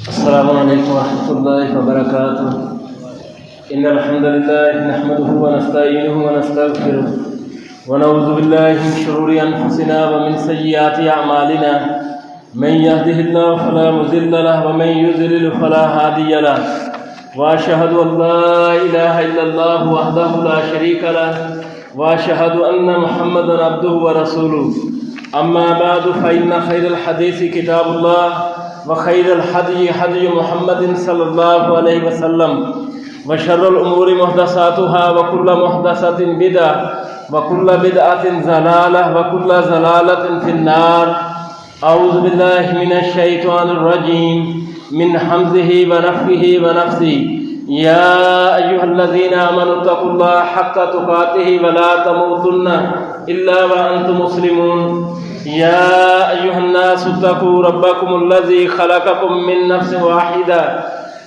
السلام علیکم ورحمۃ اللہ وبرکاتہ۔ ان الحمد للہ نحمده ونستعینه ونستغفره ونعوذ باللہ من شرور انفسنا ومن سیئات اعمالنا من يهده الله فلا مضل له ومن يضلل فلا هادي له واشهد ان لا اله الا الله وحده لا شريك له واشهد ان محمدا عبده ورسوله اما بعد فان خير الحديث كتاب الله وخير الهدي هدي محمد صلى الله عليه وسلم وشر الأمور محدثاتها وكل محدثة بدعة وكل بدعة ضلالة وكل ضلالة في النار۔ أعوذ بالله من الشيطان الرجيم من حمزه ونفخه ونفثه يا أيها الذين آمنوا اتقوا الله حق تقاته ولا تموتن إلا وأنتم مسلمون۔ يا أيها الناس اتقوا ربكم الذي خلقكم من نفس واحدة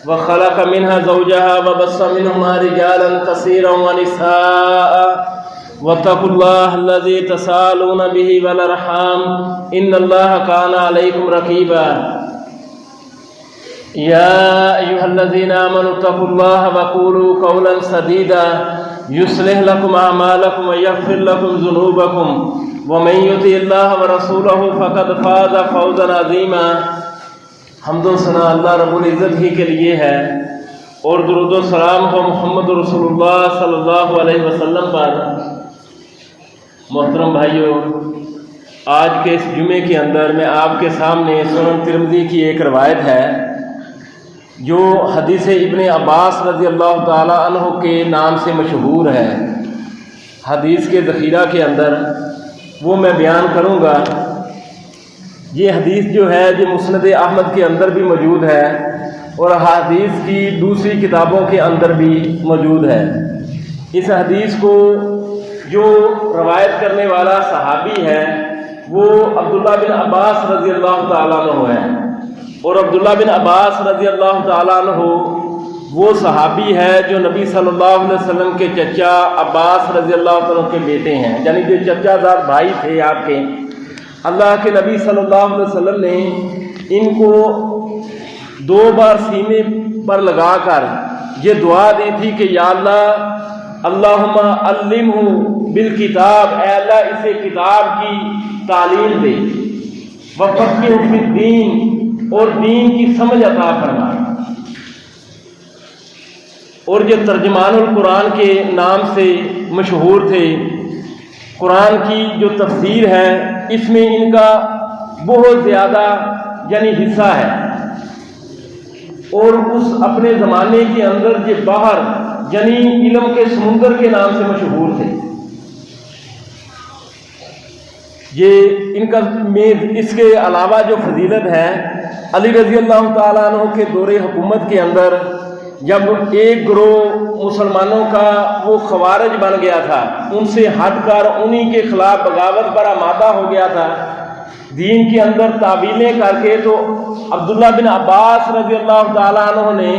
وخلق منها زوجها وبث منهما رجالا كثيرا ونساء واتقوا الله الذي تساءلون به والأرحام إن الله كان عليكم رقيبا۔ يا أيها الذين آمنوا اتقوا الله وقولوا قولا سديدا يصلح لكم أعمالكم ويغفر لكم ذنوبكم ومن يطع الله ورسوله فقد فاز فوزا عظيما۔ حمد و ثنا اللہ رب العزت ہی کے لیے ہے اور درود و سلام ہو محمد رسول اللہ صلی اللہ علیہ وسلم پر۔ محترم بھائیو، آج کے اس جمعے کے اندر میں آپ کے سامنے سنن ترمذی کی ایک روایت ہے جو حدیث ابن عباس رضی اللہ تعالی عنہ کے نام سے مشہور ہے۔ حدیث کے ذخیرہ کے اندر وہ میں بیان کروں گا۔ یہ حدیث جو ہے جو مسند احمد کے اندر بھی موجود ہے اور حدیث کی دوسری کتابوں کے اندر بھی موجود ہے۔ اس حدیث کو جو روایت کرنے والا صحابی ہے وہ عبداللہ بن عباس رضی اللہ تعالیٰ عنہ ہے، اور عبداللہ بن عباس رضی اللہ تعالیٰ عنہ وہ صحابی ہے جو نبی صلی اللہ علیہ وسلم کے چچا عباس رضی اللہ عنہ کے بیٹے ہیں، یعنی جو چچا دار بھائی تھے آپ کے۔ اللہ کے نبی صلی اللہ علیہ وسلم نے ان کو 2 بار سینے پر لگا کر یہ دعا دی تھی کہ یا اللہ اللہم علمہ بالکتاب، اے اللہ اسے کتاب کی تعلیم دے، وفقہہ فی الدین، اور دین کی سمجھ عطا فرما۔ اور جو ترجمان القرآن کے نام سے مشہور تھے، قرآن کی جو تفسیر ہے اس میں ان کا بہت زیادہ یعنی حصہ ہے، اور اس اپنے زمانے کے اندر جو باہر یعنی علم کے سمندر کے نام سے مشہور تھے۔ یہ ان کا اس کے علاوہ جو فضیلت ہے، علی رضی اللہ تعالیٰ عنہ کے دور حکومت کے اندر جب ایک گروہ مسلمانوں کا وہ خوارج بن گیا تھا، ان سے ہٹ کر انہی کے خلاف بغاوت پر آمادہ ہو گیا تھا دین کے اندر تعویلیں کر کے، تو عبداللہ بن عباس رضی اللہ تعالیٰ عنہ نے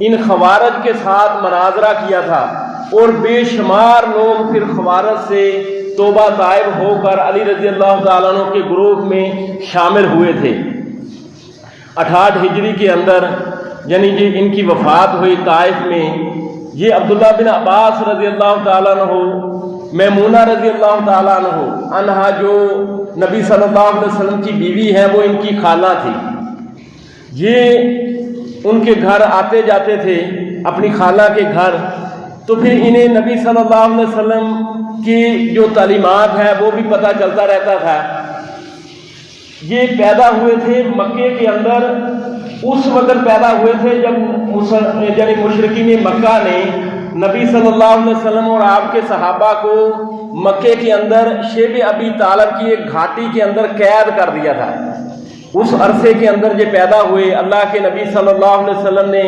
ان خوارج کے ساتھ مناظرہ کیا تھا، اور بے شمار لوگ پھر خوارج سے توبہ طائب ہو کر علی رضی اللہ تعالیٰ عنہ کے گروہ میں شامل ہوئے تھے۔ 68 ہجری کے اندر یعنی کہ ان کی وفات ہوئی طائف میں۔ یہ عبداللہ بن عباس رضی اللہ تعالیٰ عنہ، میمونہ رضی اللہ تعالیٰ عنہا جو نبی صلی اللہ علیہ وسلم کی بیوی ہے وہ ان کی خالہ تھی۔ یہ ان کے گھر آتے جاتے تھے اپنی خالہ کے گھر، تو پھر انہیں نبی صلی اللہ علیہ وسلم کی جو تعلیمات ہیں وہ بھی پتہ چلتا رہتا تھا۔ یہ پیدا ہوئے تھے مکے کے اندر، اس وقت پیدا ہوئے تھے جب یعنی مشرکین مکہ نے نبی صلی اللہ علیہ وسلم اور آپ کے صحابہ کو مکے کے اندر شیب ابی طالب کی ایک گھاٹی کے اندر قید کر دیا تھا۔ اس عرصے کے اندر یہ پیدا ہوئے، اللہ کے نبی صلی اللہ علیہ وسلم نے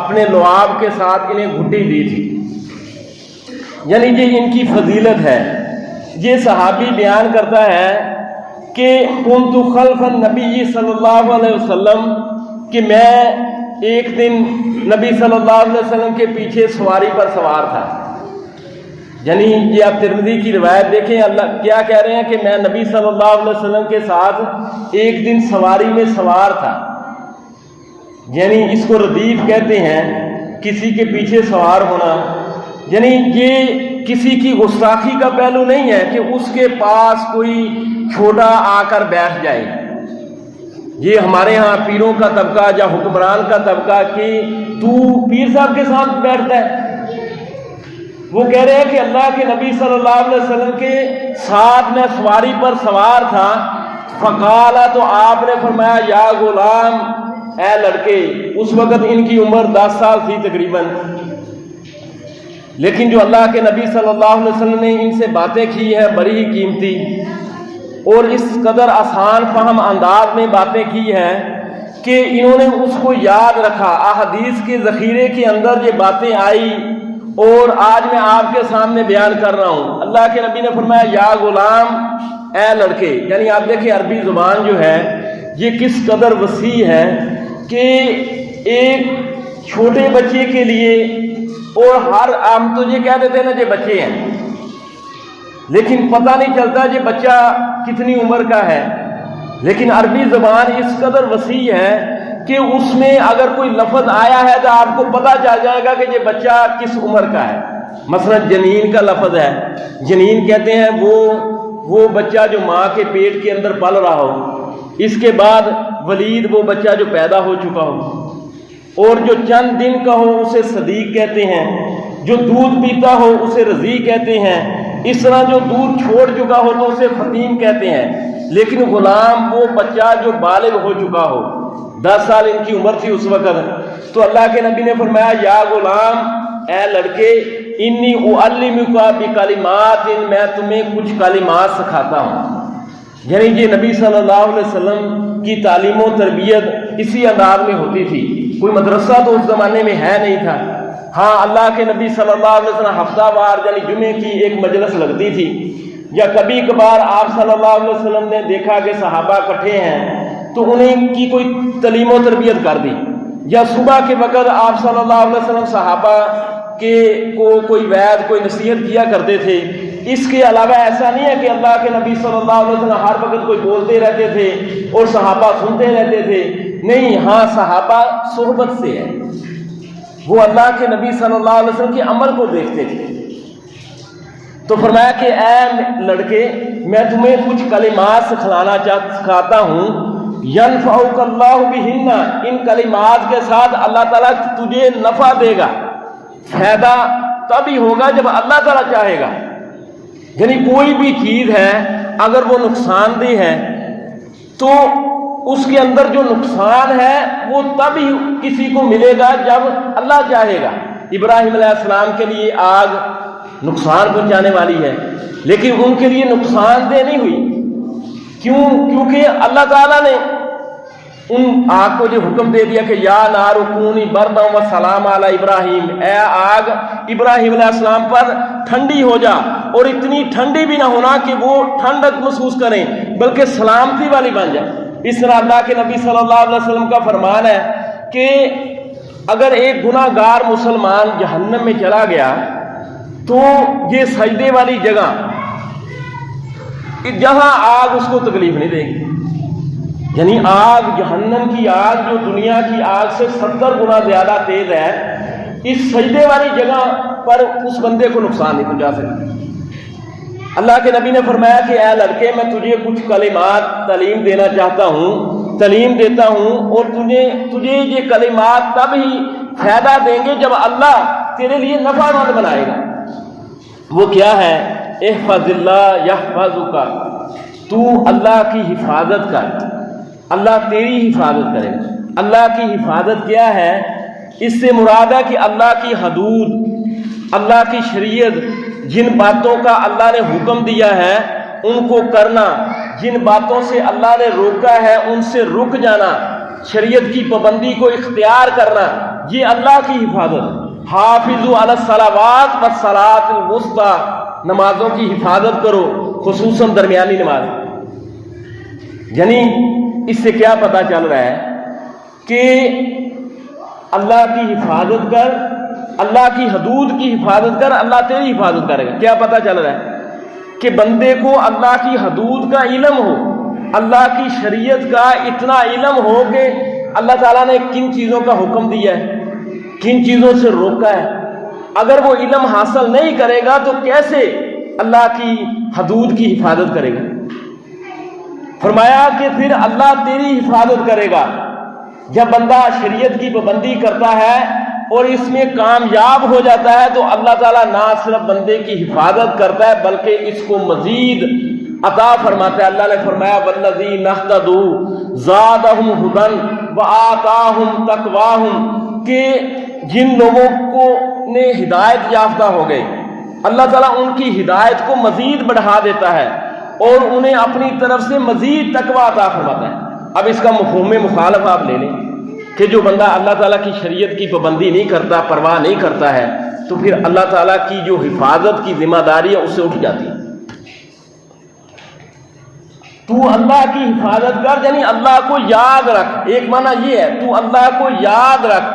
اپنے لعاب کے ساتھ انہیں گھٹی دی تھی، یعنی یہ ان کی فضیلت ہے۔ یہ صحابی بیان کرتا ہے کہ کنت خلف النبی صلی اللہ علیہ وسلم، کہ میں ایک دن نبی صلی اللہ علیہ وسلم کے پیچھے سواری پر سوار تھا۔ یعنی یہ آپ ترمذی کی روایت دیکھیں، اللہ کیا کہہ رہے ہیں کہ میں نبی صلی اللہ علیہ وسلم کے ساتھ ایک دن سواری میں سوار تھا۔ یعنی اس کو ردیف کہتے ہیں، کسی کے پیچھے سوار ہونا، یعنی یہ کسی کی گستاخی کا پہلو نہیں ہے کہ اس کے پاس کوئی چھوٹا آ کر بیٹھ جائے۔ یہ ہمارے ہاں پیروں کا طبقہ یا حکمران کا طبقہ کہ تو پیر صاحب کے ساتھ بیٹھتا ہے۔ وہ کہہ رہے ہیں کہ اللہ کے نبی صلی اللہ علیہ وسلم کے ساتھ میں سواری پر سوار تھا، فقالا، تو آپ نے فرمایا یا غلام، اے لڑکے۔ اس وقت ان کی عمر 10 سال تھی تقریباً، لیکن جو اللہ کے نبی صلی اللہ علیہ وسلم نے ان سے باتیں کی ہیں بڑی ہی قیمتی اور اس قدر آسان فہم انداز میں باتیں کی ہیں کہ انہوں نے اس کو یاد رکھا۔ احادیث کے ذخیرے کے اندر یہ باتیں آئی اور آج میں آپ کے سامنے بیان کر رہا ہوں۔ اللہ کے نبی نے فرمایا یا غلام، اے لڑکے، یعنی آپ دیکھیں عربی زبان جو ہے یہ کس قدر وسیع ہے کہ ایک چھوٹے بچے کے لیے، اور ہم تو یہ کہہ دیتے ہیں نا یہ بچے ہیں، لیکن پتہ نہیں چلتا یہ بچہ کتنی عمر کا ہے، لیکن عربی زبان اس قدر وسیع ہے کہ اس میں اگر کوئی لفظ آیا ہے تو آپ کو پتہ چل جائے گا کہ یہ بچہ کس عمر کا ہے۔ مثلا جنین کا لفظ ہے، جنین کہتے ہیں وہ بچہ جو ماں کے پیٹ کے اندر پل رہا ہو، اس کے بعد ولید وہ بچہ جو پیدا ہو چکا ہو، اور جو چند دن کا ہو اسے صدیق کہتے ہیں، جو دودھ پیتا ہو اسے رضیع کہتے ہیں، اس طرح جو دودھ چھوڑ چکا ہو تو اسے فطیم کہتے ہیں۔ لیکن غلام وہ بچہ جو بالغ ہو چکا ہو، 10 سال ان کی عمر تھی اس وقت، تو اللہ کے نبی نے فرمایا یا غلام، اے لڑکے، انی اعلمک بکلمات، میں تمہیں کچھ کلمات سکھاتا ہوں۔ یعنی یہ نبی صلی اللہ علیہ وسلم کی تعلیم و تربیت اسی انداز میں ہوتی تھی۔ کوئی مدرسہ تو اس زمانے میں ہے نہیں تھا، ہاں اللہ کے نبی صلی اللہ علیہ وسلم ہفتہ وار یعنی جمعے کی ایک مجلس لگتی تھی، یا کبھی کبھار آپ صلی اللہ علیہ وسلم نے دیکھا کہ صحابہ اکٹھے ہیں تو انہیں کی کوئی تعلیم و تربیت کر دی، یا صبح کے وقت آپ صلی اللہ علیہ وسلم صحابہ کو کوئی وعظ کوئی نصیحت کیا کرتے تھے۔ اس کے علاوہ ایسا نہیں ہے کہ اللہ کے نبی صلی اللہ علیہ وسلم ہر وقت کوئی بولتے رہتے تھے اور صحابہ سنتے رہتے تھے، نہیں، ہاں صحابہ صحبت سے ہے، وہ اللہ کے نبی صلی اللہ علیہ وسلم کے عمل کو دیکھتے تھے۔ تو فرمایا کہ اے لڑکے، میں تمہیں کچھ کلمات سکھاتا ہوں، ینفعک اللہ بہن، ان کلمات کے ساتھ اللہ تعالیٰ تجھے نفع دے گا، فائدہ تب ہی ہوگا جب اللہ تعالیٰ چاہے گا۔ یعنی کوئی بھی چیز ہے اگر وہ نقصان دہ ہے تو اس کے اندر جو نقصان ہے وہ تب ہی کسی کو ملے گا جب اللہ چاہے گا۔ ابراہیم علیہ السلام کے لیے آگ نقصان پہنچانے والی ہے، لیکن ان کے لیے نقصان دہ نہیں ہوئی، کیونکہ اللہ تعالیٰ نے ان آگ کو جو حکم دے دیا کہ یا نار کونی بردا و سلام علی ابراہیم، اے آگ ابراہیم علیہ السلام پر ٹھنڈی ہو جا، اور اتنی ٹھنڈی بھی نہ ہونا کہ وہ ٹھنڈک محسوس کریں بلکہ سلامتی والی بن جائے۔ اس طرح اللہ کے نبی صلی اللہ علیہ وسلم کا فرمان ہے کہ اگر ایک گناہ گار مسلمان جہنم میں چلا گیا تو یہ سجدے والی جگہ جہاں آگ اس کو تکلیف نہیں دے گی، یعنی آگ، جہنم کی آگ جو دنیا کی آگ سے 70 گنا زیادہ تیز ہے، اس سجدے والی جگہ پر اس بندے کو نقصان نہیں پہنچا سکتی۔ اللہ کے نبی نے فرمایا کہ اے لڑکے، میں تجھے کچھ کلمات تعلیم دینا چاہتا ہوں، تعلیم دیتا ہوں، اور تجھے یہ کلمات تب ہی فائدہ دیں گے جب اللہ تیرے لیے نفع مند بنائے گا۔ وہ کیا ہے؟ احفظ اللہ یحفظک، تو اللہ کی حفاظت کر، اللہ تیری حفاظت کرے گا۔ اللہ کی حفاظت کیا ہے؟ اس سے مراد ہے کہ اللہ کی حدود، اللہ کی شریعت، جن باتوں کا اللہ نے حکم دیا ہے ان کو کرنا، جن باتوں سے اللہ نے روکا ہے ان سے رک جانا، شریعت کی پابندی کو اختیار کرنا، یہ اللہ کی حفاظت۔ حافظوا علی الصلوات والصلاۃ الوسطی، نمازوں کی حفاظت کرو، خصوصاً درمیانی نماز۔ یعنی اس سے کیا پتہ چل رہا ہے کہ اللہ کی حفاظت کر، اللہ کی حدود کی حفاظت کر، اللہ تیری حفاظت کرے گا۔ کیا پتہ چل رہا ہے کہ بندے کو اللہ کی حدود کا علم ہو، اللہ کی شریعت کا اتنا علم ہو کہ اللہ تعالیٰ نے کن چیزوں کا حکم دیا ہے، کن چیزوں سے روکا ہے، اگر وہ علم حاصل نہیں کرے گا تو کیسے اللہ کی حدود کی حفاظت کرے گا؟ فرمایا کہ پھر اللہ تیری حفاظت کرے گا جب بندہ شریعت کی پابندی کرتا ہے اور اس میں کامیاب ہو جاتا ہے تو اللہ تعالیٰ نہ صرف بندے کی حفاظت کرتا ہے بلکہ اس کو مزید عطا فرماتا ہے۔ اللہ نے فرمایا والذین اہتدوا زادہم ھدی وآتاہم تقواہم، کہ جن لوگوں کو نے ہدایت یافتہ ہو گئے اللہ تعالیٰ ان کی ہدایت کو مزید بڑھا دیتا ہے اور انہیں اپنی طرف سے مزید تقویٰ عطا فرماتا ہے۔ اب اس کا مفہوم مخالف آپ لے لیں کہ جو بندہ اللہ تعالیٰ کی شریعت کی پابندی نہیں کرتا، پرواہ نہیں کرتا ہے، تو پھر اللہ تعالیٰ کی جو حفاظت کی ذمہ داری ہے اس سے اٹھ جاتی ہے۔ تو اللہ کی حفاظت کر، یعنی اللہ کو یاد رکھ۔ ایک معنی یہ ہے تو اللہ کو یاد رکھ،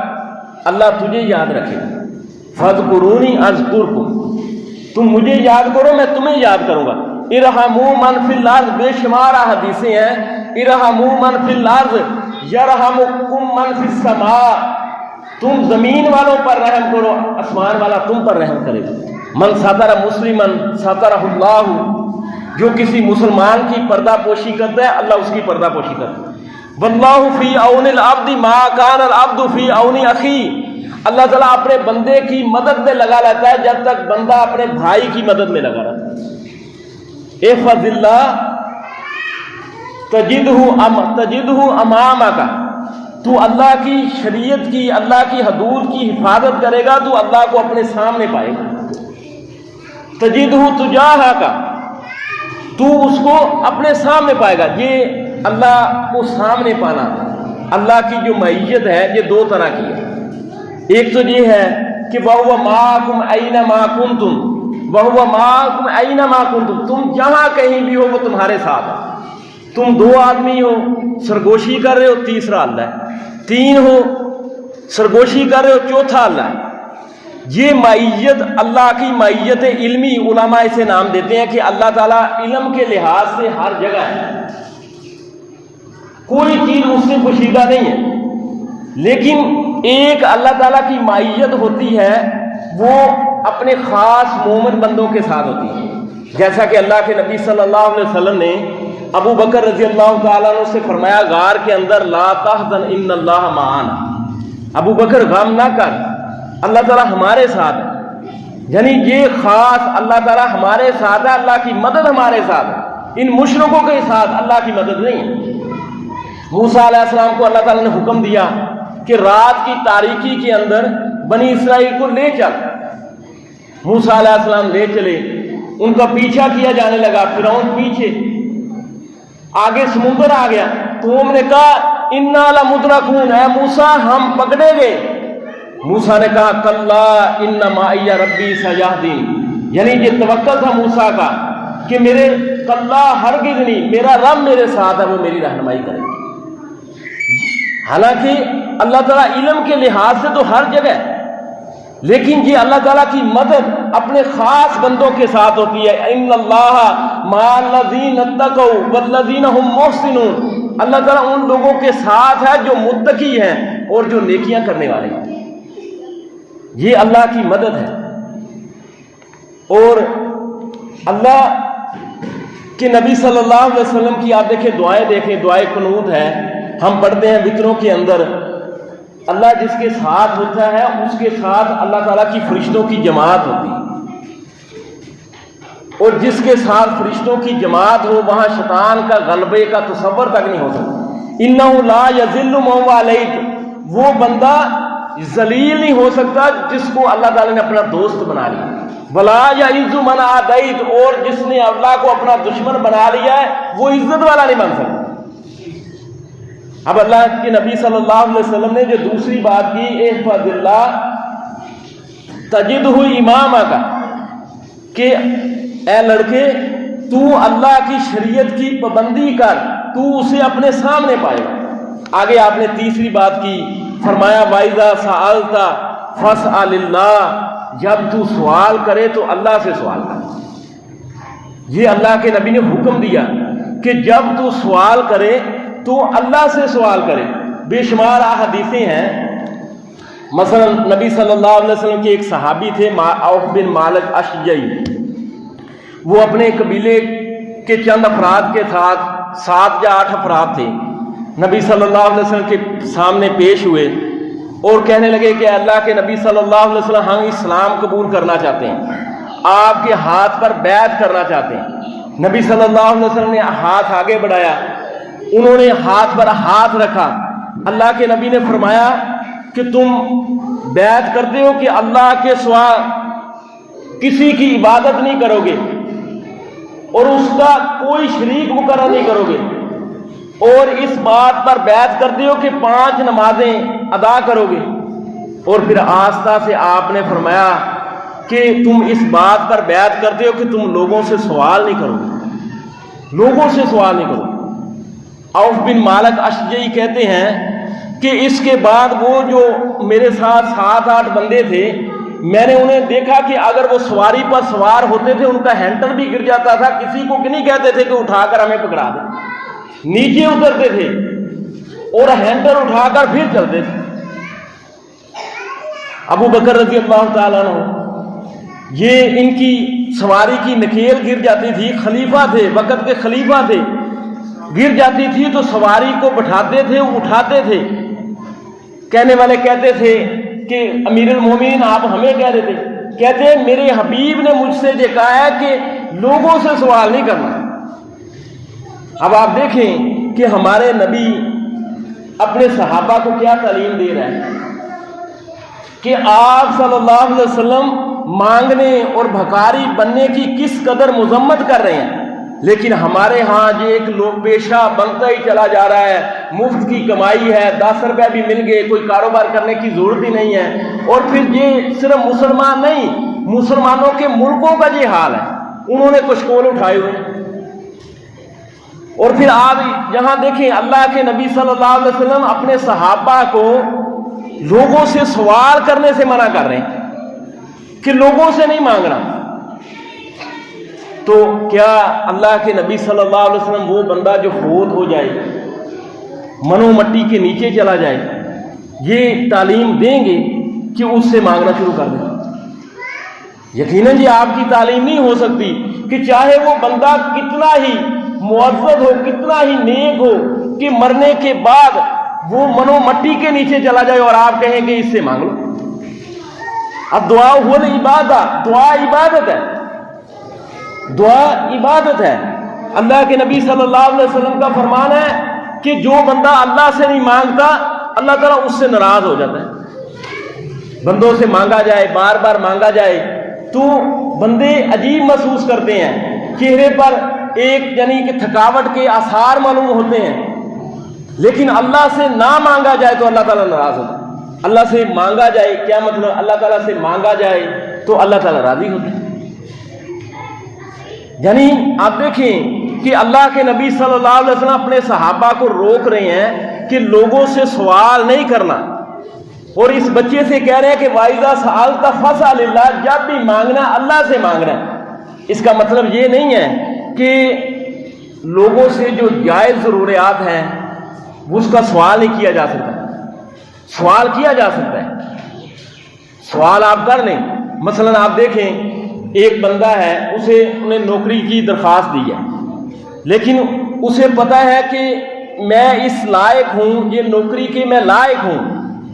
اللہ تجھے یاد رکھے گا۔ فاذکرونی اذکرکم، تم مجھے یاد کرو میں تمہیں یاد کروں گا۔ ارحموا من فی الارض، بے شمار حدیثیں ہیں، ارحموا من فی الارض یرحمکم من فی السماء، تم زمین والوں پر رحم کرو آسمان والا تم پر رحم کرے گا۔ من ستر مسلما سترہ اللہ، جو کسی مسلمان کی پردہ پوشی کرتا ہے اللہ اس کی پردہ پوشی کرتا ہے۔ واللہ فی عون العبد ما کان العبد فی عون اخیہ، اللہ تعالیٰ اپنے بندے کی مدد میں لگا رہتا ہے جب تک بندہ اپنے بھائی کی مدد میں لگا رہتا ہے۔ احفظ اللہ تجدہ امامک، تو اللہ کی شریعت کی، اللہ کی حدود کی حفاظت کرے گا تو اللہ کو اپنے سامنے پائے گا۔ تجدہ تجاہک، تو اس کو اپنے سامنے پائے گا۔ یہ اللہ کو سامنے پانا، اللہ کی جو معیت ہے یہ دو طرح کی ہے۔ ایک تو یہ ہے کہ وَهُوَ مَعَكُمْ أَيْنَمَا كُنْتُمْ، وَهُوَ مَعَكُمْ أَيْنَمَا كُنْتُمْ، تم جہاں کہیں بھی ہو وہ تمہارے ساتھ ہے۔ تم دو آدمی ہو سرگوشی کر رہے ہو، تیسرا اللہ ہے، تین ہو سرگوشی کر رہے ہو، چوتھا اللہ ہے۔ یہ معیت اللہ کی معیت علمی، علماء اسے نام دیتے ہیں کہ اللہ تعالیٰ علم کے لحاظ سے ہر جگہ ہے، کوئی چیز اس سے پوشیدہ نہیں ہے۔ لیکن ایک اللہ تعالیٰ کی معیت ہوتی ہے وہ اپنے خاص مومن بندوں کے ساتھ ہوتی ہے، جیسا کہ اللہ کے نبی صلی اللہ علیہ وسلم نے ابو بکر رضی اللہ تعالیٰ عنہ سے فرمایا غار کے اندر لا تحزن ان اللہ معانا، ابو بکر غم نہ کر اللہ تعالیٰ ہمارے ساتھ ہے۔ یعنی یہ خاص اللہ تعالیٰ ہمارے ساتھ ہے، اللہ کی مدد ہمارے ساتھ ہے، ان مشرکوں کے ساتھ اللہ کی مدد نہیں ہے۔ موسیٰ علیہ السلام کو اللہ تعالیٰ نے حکم دیا کہ رات کی تاریکی کے اندر بنی اسرائیل کو لے چل۔ موسیٰ علیہ السلام لے چلے، ان کا پیچھا کیا جانے لگا، فرعون پیچھے، آگے سمندر آ گیا۔ قوم نے کہا انا لمدرکون، اے موسیٰ ہم پکڑے گئے۔ موسیٰ نے کہا کلا ان معی ربی سیہدین، یعنی یہ توکل تھا موسیٰ کا کہ میرے کلا ہرگز نہیں، میرا رب میرے ساتھ ہے، وہ میری رہنمائی کرے گا۔ حالانکہ اللہ تعالیٰ علم کے لحاظ سے تو ہر جگہ ہے، لیکن یہ اللہ تعالیٰ کی مدد اپنے خاص بندوں کے ساتھ ہوتی ہے۔ ان اللہ مع الذین اتقوا والذین هم محسنون، اللہ تعالیٰ ان لوگوں کے ساتھ ہے جو متقی ہیں اور جو نیکیاں کرنے والے ہیں۔ یہ اللہ کی مدد ہے۔ اور اللہ کے نبی صلی اللہ علیہ وسلم کی آپ دیکھیں دعائیں، دیکھیں دعائے قنوت ہے، ہم پڑھتے ہیں وطروں کے اندر، اللہ جس کے ساتھ ہوتا ہے اس کے ساتھ اللہ تعالیٰ کی فرشتوں کی جماعت ہوتی ہے، اور جس کے ساتھ فرشتوں کی جماعت ہو وہاں شیطان کا غلبے کا تصور تک نہیں ہو سکتا۔ اِنَّهُ لَا يَذِلُّ مَن وَالَيْتَ، وہ بندہ ذلیل نہیں ہو سکتا جس کو اللہ تعالیٰ نے اپنا دوست بنا لیا۔ وَلَا يَعِزُّ مَنْ عَادَيْتَ، اور جس نے اللہ کو اپنا دشمن بنا لیا ہے وہ عزت والا نہیں بن سکتا۔ اب اللہ کے نبی صلی اللہ علیہ وسلم نے جو دوسری بات کی احفظ اللہ تجدہ امامک، کہ اے لڑکے تو اللہ کی شریعت کی پابندی کر، تو اسے اپنے سامنے پائے گا۔ آگے آپ نے تیسری بات کی، فرمایا وَإِذَا سَأَلْتَ فَاسْأَلِ اللَّهَ، جب تو سوال کرے تو اللہ سے سوال کر۔ یہ اللہ کے نبی نے حکم دیا کہ جب تو سوال کرے تو اللہ سے سوال کرے۔ بے شمار احادیثیں ہیں. مثلا نبی صلی اللہ علیہ وسلم کے ایک صحابی تھے عوف بن مالک اشجعی. وہ اپنے قبیلے کے چند افراد کے ساتھ 7 یا 8 افراد تھے. نبی صلی اللہ علیہ وسلم کے سامنے پیش ہوئے اور کہنے لگے کہ اللہ کے نبی صلی اللہ علیہ وسلم ہم اسلام قبول کرنا چاہتے ہیں, آپ کے ہاتھ پر بیعت کرنا چاہتے ہیں. نبی صلی اللہ علیہ وسلم نے ہاتھ آگے بڑھایا, انہوں نے ہاتھ پر ہاتھ رکھا. اللہ کے نبی نے فرمایا کہ تم بیعت کرتے ہو کہ اللہ کے سوا کسی کی عبادت نہیں کرو گے اور اس کا کوئی شریک مقرر نہیں کرو گے, اور اس بات پر بیعت کرتے ہو کہ 5 نمازیں ادا کرو گے. اور پھر آہستہ سے آپ نے فرمایا کہ تم اس بات پر بیعت کرتے ہو کہ تم لوگوں سے سوال نہیں کرو گے, لوگوں سے سوال نہیں کرو. عوف بن مالک اشجعی کہتے ہیں کہ اس کے بعد وہ جو میرے ساتھ 7-8 بندے تھے, میں نے انہیں دیکھا کہ اگر وہ سواری پر سوار ہوتے تھے ان کا ہینڈل بھی گر جاتا تھا. کسی کو نہیں کہتے تھے کہ اٹھا کر ہمیں پکڑا دیں, نیچے اترتے تھے اور ہینڈل اٹھا کر پھر چلتے تھے. ابو بکر رضی اللہ تعالیٰ عنہ, یہ ان کی سواری کی نکیل گر جاتی تھی, خلیفہ تھے, وقت کے خلیفہ تھے, گر جاتی تھی تو سواری کو بٹھاتے تھے, اٹھاتے تھے. کہنے والے کہتے تھے کہ امیر المومنین آپ ہمیں کہہ دیتے, کہتے میرے حبیب نے مجھ سے یہ کہا ہے کہ لوگوں سے سوال نہیں کرنا. اب آپ دیکھیں کہ ہمارے نبی اپنے صحابہ کو کیا تعلیم دے رہے ہیں کہ آپ صلی اللہ علیہ وسلم مانگنے اور بھکاری بننے کی کس قدر مذمت کر رہے ہیں. لیکن ہمارے ہاں یہ ایک لوگ پیشہ بنتا ہی چلا جا رہا ہے, مفت کی کمائی ہے, 10 روپے بھی مل گئے, کوئی کاروبار کرنے کی ضرورت ہی نہیں ہے. اور پھر یہ صرف مسلمان نہیں, مسلمانوں کے ملکوں کا یہ حال ہے, انہوں نے کچھ کول اٹھائے ہوئے. اور پھر آپ یہاں دیکھیں اللہ کے نبی صلی اللہ علیہ وسلم اپنے صحابہ کو لوگوں سے سوال کرنے سے منع کر رہے ہیں کہ لوگوں سے نہیں مانگنا. تو کیا اللہ کے نبی صلی اللہ علیہ وسلم وہ بندہ جو فوت ہو جائے, منو مٹی کے نیچے چلا جائے, یہ تعلیم دیں گے کہ اس سے مانگنا شروع کر دیں؟ یقیناً یہ آپ کی تعلیم نہیں ہو سکتی کہ چاہے وہ بندہ کتنا ہی معزز ہو, کتنا ہی نیک ہو, کہ مرنے کے بعد وہ منو مٹی کے نیچے چلا جائے اور آپ کہیں کہ اس سے مانگ لو. اب دعا ہو عبادت, دعا عبادت ہے, دعا عبادت ہے. اللہ کے نبی صلی اللہ علیہ وسلم کا فرمان ہے کہ جو بندہ اللہ سے نہیں مانگتا اللہ تعالیٰ اس سے ناراض ہو جاتا ہے. بندوں سے مانگا جائے, بار بار مانگا جائے تو بندے عجیب محسوس کرتے ہیں, چہرے پر ایک یعنی کہ تھکاوٹ کے آثار معلوم ہوتے ہیں. لیکن اللہ سے نہ مانگا جائے تو اللہ تعالیٰ ناراض ہوتا ہے. اللہ سے مانگا جائے, کیا مطلب, اللہ تعالیٰ سے مانگا جائے تو اللہ تعالیٰ راضی ہوتے ہیں. یعنی آپ دیکھیں کہ اللہ کے نبی صلی اللہ علیہ وسلم اپنے صحابہ کو روک رہے ہیں کہ لوگوں سے سوال نہیں کرنا, اور اس بچے سے کہہ رہے ہیں کہ وَإِذَا سَأَلْتَ فَاسْأَلِ اللَّهَ, جب بھی مانگنا اللہ سے مانگنا ہے. اس کا مطلب یہ نہیں ہے کہ لوگوں سے جو جائز ضروریات ہیں اس کا سوال نہیں کیا جا سکتا. سوال کیا جا سکتا ہے, سوال آپ کر لیں. مثلا آپ دیکھیں ایک بندہ ہے, انہیں نوکری کی درخواست دی ہے, لیکن اسے پتہ ہے کہ میں اس لائق ہوں, یہ نوکری کے میں لائق ہوں,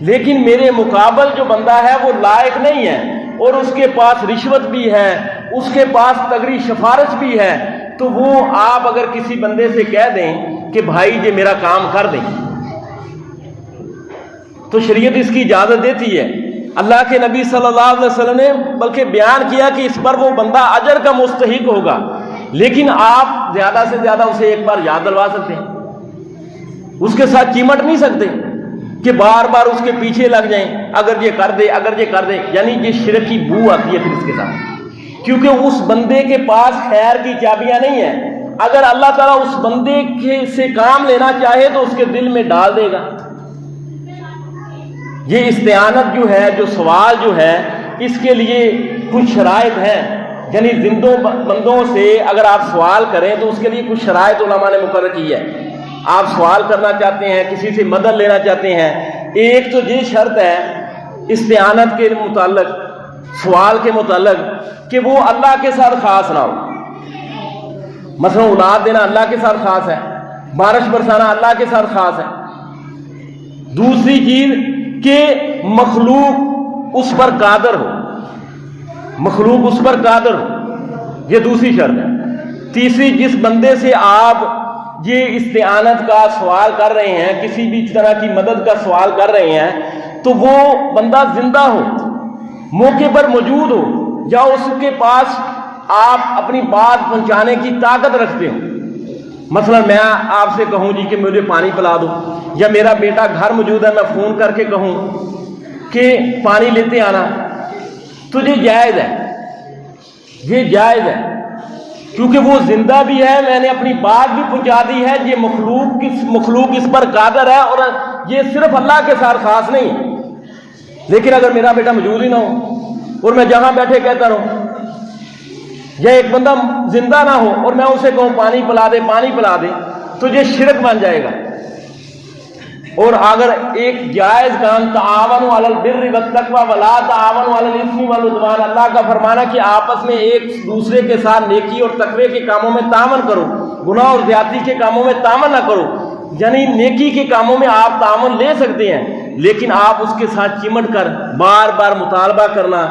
لیکن میرے مقابل جو بندہ ہے وہ لائق نہیں ہے, اور اس کے پاس رشوت بھی ہے, اس کے پاس تگڑی سفارش بھی ہے. تو وہ آپ اگر کسی بندے سے کہہ دیں کہ بھائی یہ میرا کام کر دیں, تو شریعت اس کی اجازت دیتی ہے. اللہ کے نبی صلی اللہ علیہ وسلم نے بلکہ بیان کیا کہ اس پر وہ بندہ اجر کا مستحق ہوگا, لیکن آپ زیادہ سے زیادہ اسے ایک بار یاد دلوا سکتے ہیں, اس کے ساتھ چمٹ نہیں سکتے کہ بار بار اس کے پیچھے لگ جائیں, اگر یہ کر دے, اگر یہ کر دے. یعنی یہ شرک کی بو آتی ہے پھر اس کے ساتھ, کیونکہ اس بندے کے پاس خیر کی چابیاں نہیں ہیں. اگر اللہ تعالیٰ اس بندے سے کام لینا چاہے تو اس کے دل میں ڈال دے گا. یہ استعانت جو ہے, جو سوال جو ہے, اس کے لیے کچھ شرائط ہیں. یعنی زندوں بندوں سے اگر آپ سوال کریں تو اس کے لیے کچھ شرائط علماء نے مقرر کی ہے. آپ سوال کرنا چاہتے ہیں، کسی سے مدد لینا چاہتے ہیں، ایک تو یہ شرط ہے استعانت کے متعلق، سوال کے متعلق، کہ وہ اللہ کے ساتھ خاص نہ ہو۔ مثلا اولاد دینا اللہ کے ساتھ خاص ہے، بارش برسانا اللہ کے ساتھ خاص ہے۔ دوسری چیز کہ مخلوق اس پر قادر ہو، مخلوق اس پر قادر ہو، یہ دوسری شرط ہے۔ تیسری، جس بندے سے آپ یہ استعانت کا سوال کر رہے ہیں، کسی بھی طرح کی مدد کا سوال کر رہے ہیں، تو وہ بندہ زندہ ہو، موقع پر موجود ہو، یا اس کے پاس آپ اپنی بات پہنچانے کی طاقت رکھتے ہو۔ مثلا میں آپ سے کہوں جی کہ مجھے پانی پلا دو، یا میرا بیٹا گھر موجود ہے، میں فون کر کے کہوں کہ پانی لیتے آنا، تو یہ جائز ہے، یہ جائز ہے، کیونکہ وہ زندہ بھی ہے، میں نے اپنی بات بھی پہنچا دی ہے، یہ مخلوق اس پر قادر ہے، اور یہ صرف اللہ کے ساتھ خاص نہیں ہے۔ لیکن اگر میرا بیٹا موجود ہی نہ ہو اور میں جہاں بیٹھے کہتا رہوں، یا ایک بندہ زندہ نہ ہو اور میں اسے کہوں پانی پلا دے، پانی پلا دے، تو یہ شرک بن جائے گا۔ اور اگر ایک جائز کام، تعاونوا علی البر والتقوی ولا تعاونوا علی الاثم والعدوان، اللہ کا فرمانا کہ آپس میں ایک دوسرے کے ساتھ نیکی اور تقوی کے کاموں میں تعاون کرو، گناہ اور زیادتی کے کاموں میں تعاون نہ کرو۔ یعنی نیکی کے کاموں میں آپ تعاون لے سکتے ہیں، لیکن آپ اس کے ساتھ چمٹ کر بار بار مطالبہ کرنا،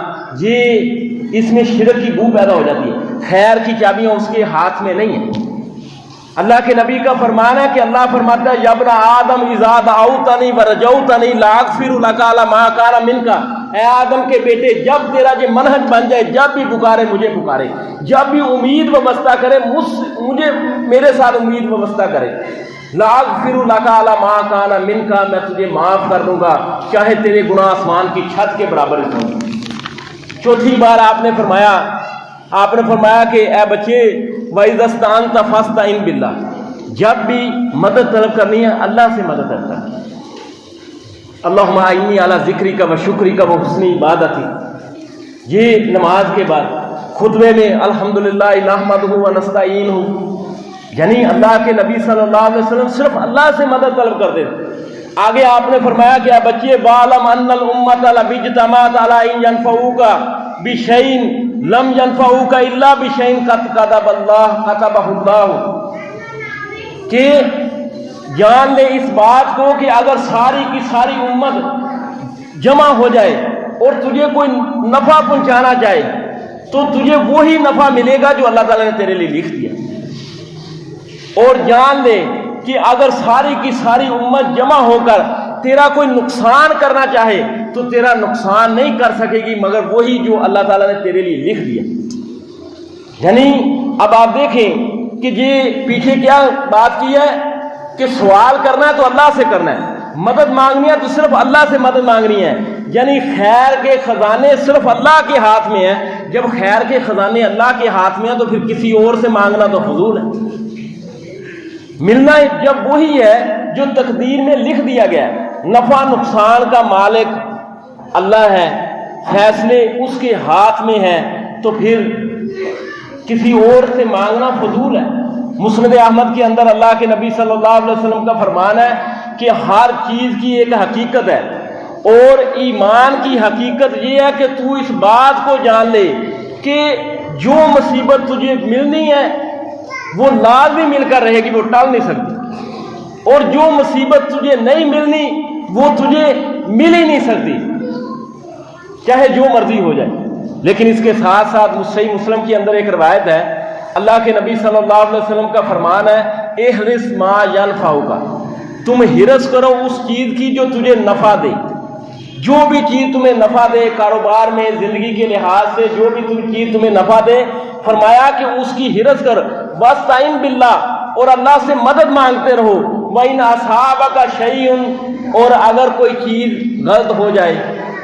یہ اس میں شرک کی بو پیدا ہو جاتی ہے۔ خیر کی چابیاں اس کے ہاتھ میں نہیں ہیں۔ اللہ کے نبی کا فرمان ہے کہ اللہ فرماتا ہے یا ابن آدم اذا دعوتنی ورجوتنی لاغفر لک علی ما کان منک، اے آدم کے بیٹے، جب تیرا یہ منہج بن جائے، جب بھی پکارے مجھے پکارے، جب بھی امید وابستہ کرے مجھے، میرے ساتھ امید وابستہ کرے، لاغفر لک علی ما کان منک، میں تجھے معاف کر دوں گا چاہے تیرے گناہ آسمان کی چھت کے برابر ہوں۔ چوتھی بار آپ نے فرمایا کہ اے بچے وَإِذَا اسْتَعَنْتَ فَاسْتَعِنْ بِاللَّهِ، جب بھی مدد طلب کرنی ہے اللہ سے مدد طلب کرنی۔ اللہم اعنی علی ذکرک و شکرک و حسن عبادتی، یہ نماز کے بعد خطبے میں الحمدللہ نحمدہ و نستعینہ، یعنی اللہ کے نبی صلی اللہ علیہ وسلم صرف اللہ سے مدد طلب کرتے تھے۔ آگے آپ نے فرمایا کہ اے بچے وَعْلَمْ أَنَّ الْأُمَّةَ لَبِجْتَمَعَتْ عَلَىٰ أَن يَنفَعُوكَ بِشَيْءٍ لَمْ يَنفَعُوكَ إِلَّا بِشَيْءٍ قَدْ كَتَبَهُ اللَّهُ، کہ جان لے اس بات کو کہ اگر ساری کی ساری امت جمع ہو جائے اور تجھے کوئی نفع پہنچانا چاہے تو تجھے وہی نفع ملے گا جو اللہ تعالیٰ نے تیرے لیے لکھ دیا۔ اور جان لے کہ اگر ساری کی ساری امت جمع ہو کر تیرا کوئی نقصان کرنا چاہے تو تیرا نقصان نہیں کر سکے گی مگر وہی جو اللہ تعالیٰ نے تیرے لیے لکھ دیا۔ یعنی اب آپ دیکھیں کہ یہ پیچھے کیا بات کی ہے کہ سوال کرنا ہے تو اللہ سے کرنا ہے، مدد مانگنی ہے تو صرف اللہ سے مدد مانگنی ہے، یعنی خیر کے خزانے صرف اللہ کے ہاتھ میں ہیں۔ جب خیر کے خزانے اللہ کے ہاتھ میں ہیں تو پھر کسی اور سے مانگنا تو فضول ہے۔ ملنا جب وہی ہے جو تقدیر میں لکھ دیا گیا ہے، نفع نقصان کا مالک اللہ ہے، فیصلے اس کے ہاتھ میں ہیں، تو پھر کسی اور سے مانگنا فضول ہے۔ مسند احمد کے اندر اللہ کے نبی صلی اللہ علیہ وسلم کا فرمان ہے کہ ہر چیز کی ایک حقیقت ہے، اور ایمان کی حقیقت یہ ہے کہ تو اس بات کو جان لے کہ جو مصیبت تجھے ملنی ہے وہ لازمی مل کر رہے گی، وہ ٹل نہیں سکتی، اور جو مصیبت تجھے نہیں ملنی وہ تجھے مل ہی نہیں سکتی، چاہے جو مرضی ہو جائے۔ لیکن اس کے ساتھ ساتھ صحیح مسلم کے اندر ایک روایت ہے، اللہ کے نبی صلی اللہ علیہ وسلم کا فرمان ہے احرص ما ینفعک، تم حرص کرو اس چیز کی جو تجھے نفع دے، جو بھی چیز تمہیں نفع دے، کاروبار میں، زندگی کے لحاظ سے جو بھی چیز تمہیں نفع دے، فرمایا کہ اس کی حرص کر، واستعن باللہ، اور اللہ سے مدد مانگتے رہو، وَإِنْ أَصَابَكَ شَيْءٌ، اور اگر کوئی چیز غلط ہو جائے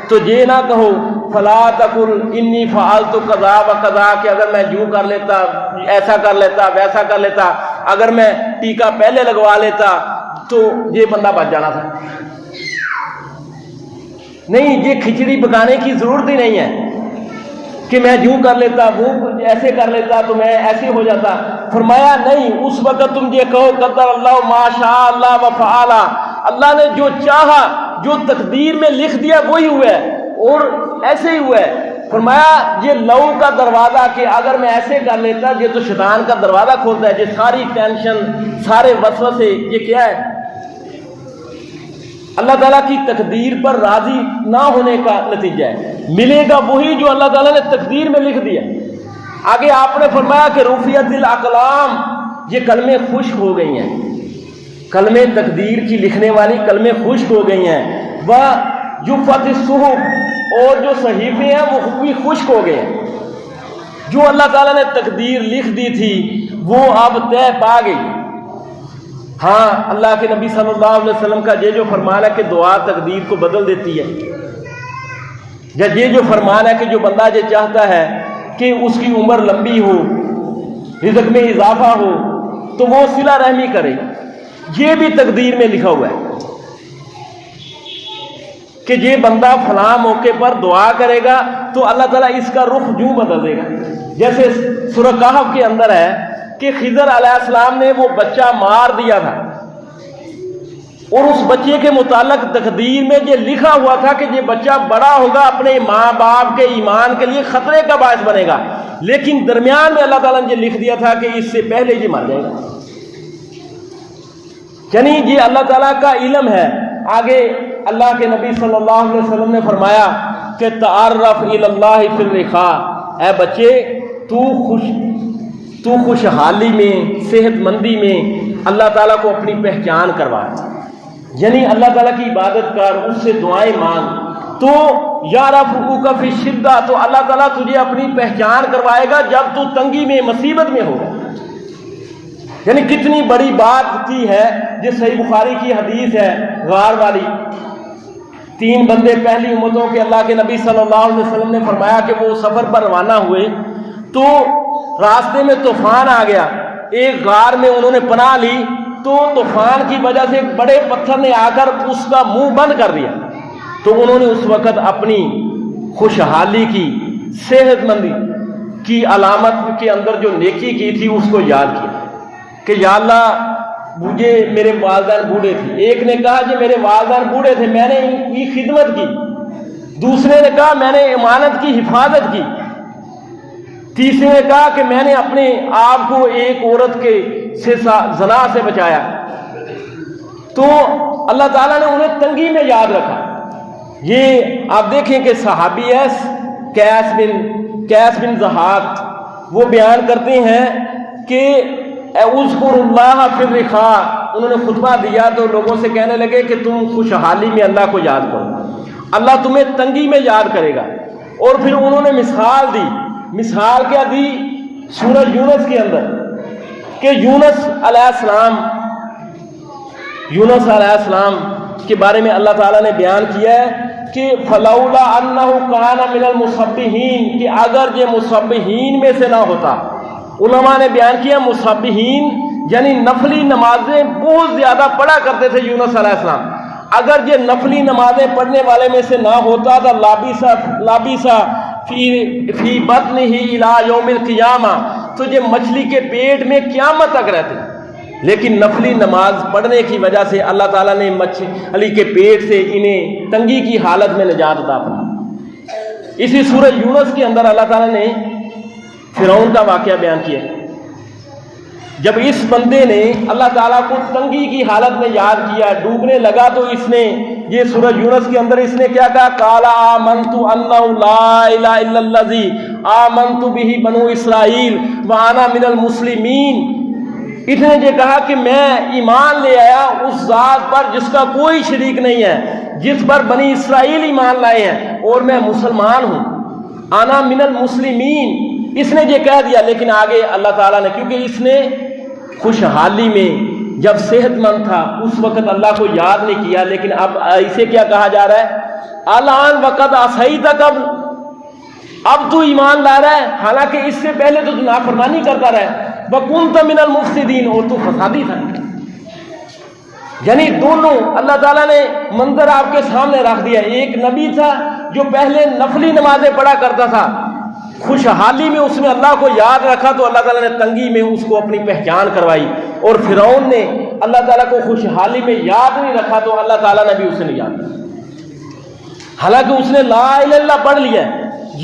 تو یہ نہ کہو فَلَا تَقُلْ إِنِّي فَعَلْتُ كَذَا وَكَذَا، کہ اگر میں یوں کر لیتا، ایسا کر لیتا، ویسا کر لیتا، اگر میں ٹیکا پہلے لگوا لیتا تو یہ بندہ بچ جانا تھا۔ نہیں، یہ کھچڑی پکانے کی ضرورت ہی نہیں ہے کہ میں یوں کر لیتا، وہ ایسے کر لیتا تو میں ایسے ہو جاتا. فرمایا نہیں، اس وقت تم یہ کہو قدر اللہ ما شاء اللہ و فعل، اللہ نے جو چاہا، جو تقدیر میں لکھ دیا وہی ہوا ہے اور ایسے ہی ہوا ہے. فرمایا یہ لو کا دروازہ کہ اگر میں ایسے کر لیتا، یہ تو شیطان کا دروازہ کھولتا ہے. یہ ساری ٹینشن، سارے وسوسے، یہ کیا ہے؟ اللہ تعالیٰ کی تقدیر پر راضی نہ ہونے کا نتیجہ ہے. ملے گا وہی جو اللہ تعالیٰ نے تقدیر میں لکھ دیا. آگے آپ نے فرمایا کہ رفعت الاقلام، یہ کلمیں خشک ہو گئی ہیں. کلمیں تقدیر کی لکھنے والی کلمیں خشک ہو گئی ہیں. وجفت الصحف، اور جو صحیفے ہیں وہ بھی خشک ہو گئے ہیں. جو اللہ تعالیٰ نے تقدیر لکھ دی تھی وہ اب طے پا گئی. ہاں، اللہ کے نبی صلی اللہ علیہ وسلم کا یہ جو فرمان ہے کہ دعا تقدیر کو بدل دیتی ہے، یا یہ جو فرمان ہے کہ جو بندہ یہ چاہتا ہے کہ اس کی عمر لمبی ہو، رزق میں اضافہ ہو، تو وہ صلہ رحمی کرے، یہ بھی تقدیر میں لکھا ہوا ہے کہ یہ بندہ فلاں موقع پر دعا کرے گا تو اللہ تعالیٰ اس کا رخ یوں بدل دے گا. جیسے سورہ کہف کے اندر ہے کہ خضر علیہ السلام نے وہ بچہ مار دیا تھا، اور اس بچے کے متعلق تقدیر میں یہ لکھا ہوا تھا کہ یہ بچہ بڑا ہوگا، اپنے ماں باپ کے ایمان کے لیے خطرے کا باعث بنے گا، لیکن درمیان میں اللہ تعالیٰ نے یہ لکھ دیا تھا کہ اس سے پہلے یہ مر جائے گا. یعنی یہ اللہ تعالیٰ کا علم ہے. آگے اللہ کے نبی صلی اللہ علیہ وسلم نے فرمایا کہ تعارف الی اللہ فی الرخاء، اے بچے تو خوشحالی میں، صحت مندی میں اللہ تعالیٰ کو اپنی پہچان کروا. یعنی اللہ تعالیٰ کی عبادت کر، اس سے دعائیں مانگ، تو یعرفک فی الشدہ، تو اللہ تعالیٰ تجھے اپنی پہچان کروائے گا جب تو تنگی میں، مصیبت میں ہوگا. یعنی کتنی بڑی بات کی ہے. جو صحیح بخاری کی حدیث ہے غار والی، 3 بندے پہلی امتوں کے اللہ کے نبی صلی اللہ علیہ وسلم نے فرمایا کہ وہ سفر پر روانہ ہوئے تو راستے میں طوفان آ گیا. ایک غار میں انہوں نے پناہ لی تو طوفان کی وجہ سے ایک بڑے پتھر نے آ کر اس کا منہ بند کر دیا. تو انہوں نے اس وقت اپنی خوشحالی کی، صحت مندی کی علامت کے اندر جو نیکی کی تھی اس کو یاد کیا کہ یا اللہ مجھے، میرے والدین بوڑھے تھے. ایک نے کہا کہ میرے والدین بوڑھے تھے، میں نے ان کی خدمت کی. دوسرے نے کہا میں نے امانت کی حفاظت کی. تیسرے نے کہا کہ میں نے اپنے آپ کو ایک عورت کے زنا سے بچایا. تو اللہ تعالیٰ نے انہیں تنگی میں یاد رکھا. یہ آپ دیکھیں کہ صحابی ہے قیس بن ضحاک، وہ بیان کرتے ہیں کہ اذکر اللہ فی الرخاء، انہوں نے خطبہ دیا تو لوگوں سے کہنے لگے کہ تم خوشحالی میں اللہ کو یاد کرو، اللہ تمہیں تنگی میں یاد کرے گا. اور پھر انہوں نے مثال دی. مثال کیا دی؟ سورہ یونس کے اندر کہ یونس علیہ السلام کے بارے میں اللہ تعالیٰ نے بیان کیا ہے کہ فلولا انہ کان من المسبحین، کہ اگر یہ مسبحین میں سے نہ ہوتا. علماء نے بیان کیا مسبحین یعنی نفلی نمازیں بہت زیادہ پڑھا کرتے تھے یونس علیہ السلام. اگر یہ نفلی نمازیں پڑھنے والے میں سے نہ ہوتا تو لابیسا فی بطنہ الی یوم القیامہ، تو یہ مچھلی کے پیٹ میں قیامت تک رہتے. لیکن نفلی نماز پڑھنے کی وجہ سے اللہ تعالیٰ نے مچھلی کے پیٹ سے انہیں تنگی کی حالت میں نجات عطا فرمائی. اسی سورہ یونس کے اندر اللہ تعالیٰ نے فرعون کا واقعہ بیان کیا. جب اس بندے نے اللہ تعالیٰ کو تنگی کی حالت میں یاد کیا، ڈوبنے لگا، تو اس نے یہ سورہ یونس کے اندر اس نے کیا کہا؟ قال آمنت انہ لا الہ الا الذی آمنت بہ بنو اسرائیل وانا من المسلمین. اس نے یہ کہا کہ میں ایمان لے آیا اس ذات پر جس کا کوئی شریک نہیں ہے، جس پر بنی اسرائیل ایمان لائے ہیں، اور میں مسلمان ہوں. انا من المسلمین اس نے یہ کہہ دیا. لیکن آگے اللہ تعالیٰ نے، کیونکہ اس نے خوشحالی میں جب صحت مند تھا اس وقت اللہ کو یاد نہیں کیا، لیکن اب اسے کیا کہا جا رہا ہے؟ الان وقت عصیت قبل، اب تو ایمان لا رہا ہے حالانکہ اس سے پہلے تو نافرمانی کرتا رہا ہے. وکنت من المفسدین، اور تو فسادی تھا. یعنی دونوں اللہ تعالیٰ نے منظر آپ کے سامنے رکھ دیا. ایک نبی تھا جو پہلے نفلی نمازیں پڑھا کرتا تھا، خوشحالی میں اس نے اللہ کو یاد رکھا تو اللہ تعالیٰ نے تنگی میں اس کو اپنی پہچان کروائی، اور فرعون نے اللہ تعالیٰ کو خوشحالی میں یاد نہیں رکھا تو اللہ تعالیٰ نے بھی اسے نہیں یاد رکھا، حالانکہ اس نے لا الہ الا اللہ پڑھ لیا ہے،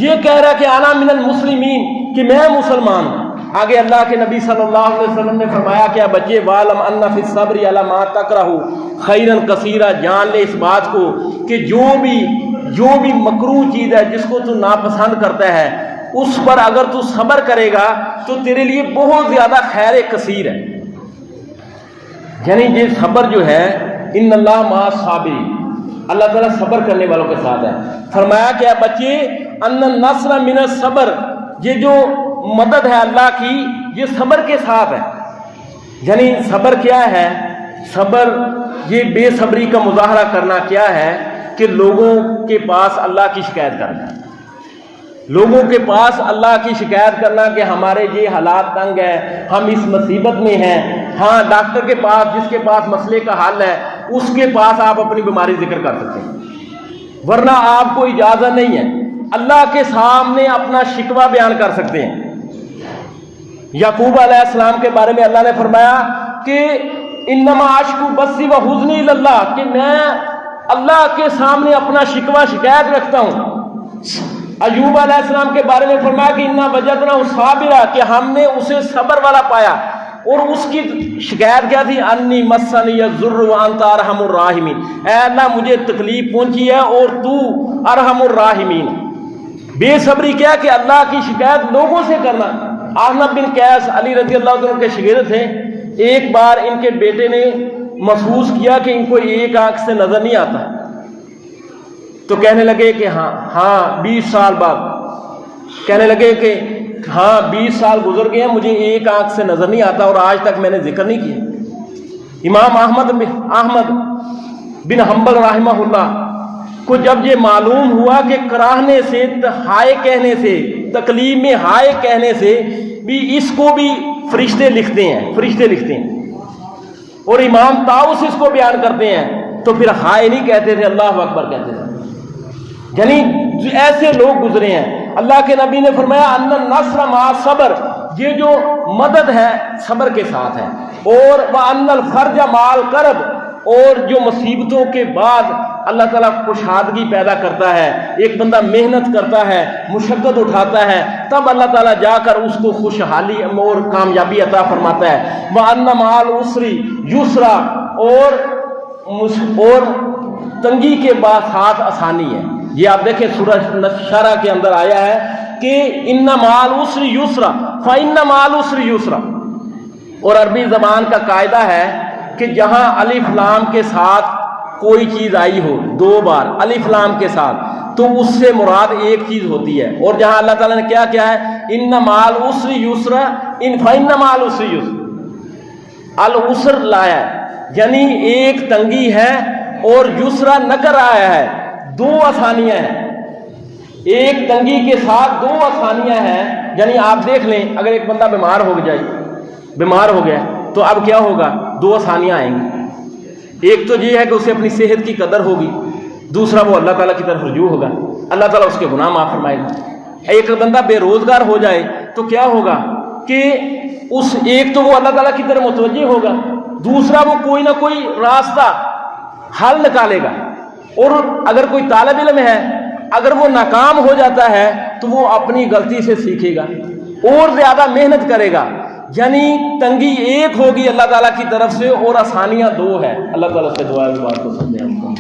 یہ کہہ رہا کہ انا من المسلمین، کہ میں مسلمان ہوں۔ آگے اللہ کے نبی صلی اللہ علیہ وسلم نے فرمایا کہ بچے وَعْلَمْ أَنَّ فِي الصَّبْرِ عَلَى مَا تَكْرَهُ خَيْرًا كَثِيرًا، جان لے اس بات کو کہ جو بھی مکروہ چیز ہے جس کو تو ناپسند کرتا ہے اس پر اگر تو صبر کرے گا تو تیرے لیے بہت زیادہ خیر کثیر ہے۔ یعنی یہ صبر جو ہے ان اللہ مع الصابرین، اللہ تعالیٰ صبر کرنے والوں کے ساتھ ہے۔ فرمایا کہ بچے ان النصر من الصبر، یہ جو مدد ہے اللہ کی یہ صبر کے ساتھ ہے۔ یعنی صبر کیا ہے؟ صبر یہ بے صبری کا مظاہرہ کرنا کیا ہے کہ لوگوں کے پاس اللہ کی شکایت کرنا، لوگوں کے پاس اللہ کی شکایت کرنا کہ ہمارے یہ حالات تنگ ہے، ہم اس مصیبت میں ہیں۔ ہاں ڈاکٹر کے پاس، جس کے پاس مسئلے کا حل ہے اس کے پاس آپ اپنی بیماری ذکر کر سکتے ہیں، ورنہ آپ کو اجازت نہیں ہے اللہ کے سامنے اپنا شکوہ بیان کر سکتے ہیں۔ یعقوب علیہ السلام کے بارے میں اللہ نے فرمایا کہ انما اشکو بثی و حزنی الی اللہ، کہ میں اللہ کے سامنے اپنا شکوہ شکایت رکھتا ہوں۔ ایوب علیہ السلام کے بارے میں فرمایا کہ انا وجدناہ صابرا، کہ ہم نے اسے صبر والا پایا، اور اس کی شکایت کیا تھی؟ انی مسنی الضر وانت ارحم الراحمین، اے اللہ مجھے تکلیف پہنچی ہے اور تو ارحم الراحمین۔ بے صبری کیا کہ اللہ کی شکایت لوگوں سے کرنا۔ احنف بن قیس علی رضی اللہ عنہ کے شاگرد تھے، ایک بار ان کے بیٹے نے محسوس کیا کہ ان کو ایک آنکھ سے نظر نہیں آتا، تو کہنے لگے کہ ہاں 20 سال بعد کہنے لگے کہ ہاں 20 سال گزر گئے ہیں، مجھے ایک آنکھ سے نظر نہیں آتا اور آج تک میں نے ذکر نہیں کیا۔ امام احمد بن حنبل رحمہ اللہ کو جب یہ معلوم ہوا کہ کراہنے سے، ہائے کہنے سے، تکلیف میں ہائے کہنے سے بھی اس کو بھی فرشتے لکھتے ہیں، اور امام طاؤس اس کو بیان کرتے ہیں، تو پھر ہائے نہیں کہتے تھے، اللہ اکبر کہتے تھے۔ یعنی ایسے لوگ گزرے ہیں۔ اللہ کے نبی نے فرمایا ان النصر مع صبر، یہ جو مدد ہے صبر کے ساتھ ہے، اور وان الفرج مع الکرب، اور جو مصیبتوں کے بعد اللہ تعالیٰ خوشحادگی پیدا کرتا ہے، ایک بندہ محنت کرتا ہے، مشقت اٹھاتا ہے، تب اللہ تعالیٰ جا کر اس کو خوشحالی اور کامیابی عطا فرماتا ہے۔ وَأَنَّ مَعَ الْعُسْرِ يُسْرًا، اور تنگی کے بعد ساتھ آسانی ہے۔ یہ آپ دیکھیں سورہ شرح کے اندر آیا ہے کہ ان مع العسر یسرا فإن مع العسر یسرا، اور عربی زبان کا قاعدہ ہے کہ جہاں الف لام کے ساتھ کوئی چیز آئی ہو 2 بار الف لام کے ساتھ تو اس سے مراد ایک چیز ہوتی ہے، اور جہاں اللہ تعالیٰ نے کیا ہے ان مع العسر یسرا فإن مع العسر یسرا، العسر لایا ہے یعنی ایک تنگی ہے، اور یسرا نکر آیا ہے، 2 آسانیاں ہیں، ایک تنگی کے ساتھ 2 آسانیاں ہیں۔ یعنی آپ دیکھ لیں اگر ایک بندہ بیمار ہو گیا تو اب کیا ہوگا؟ 2 آسانیاں آئیں گی، ایک تو یہ ہے کہ اسے اپنی صحت کی قدر ہوگی، دوسرا وہ اللہ تعالیٰ کی طرف رجوع ہوگا، اللہ تعالیٰ اس کے گناہ معاف فرمائے گا۔ ایک بندہ بے روزگار ہو جائے تو کیا ہوگا کہ ایک تو وہ اللہ تعالیٰ کی طرف متوجہ ہوگا، دوسرا وہ کوئی نہ کوئی راستہ حل نکالے گا، اور اگر کوئی طالب علم ہے اگر وہ ناکام ہو جاتا ہے تو وہ اپنی غلطی سے سیکھے گا اور زیادہ محنت کرے گا۔ یعنی تنگی ایک ہوگی اللہ تعالیٰ کی طرف سے اور آسانیاں 2 ہے۔ اللہ تعالیٰ سے دعا ہے اس بات کو سمجھیں ہم کو۔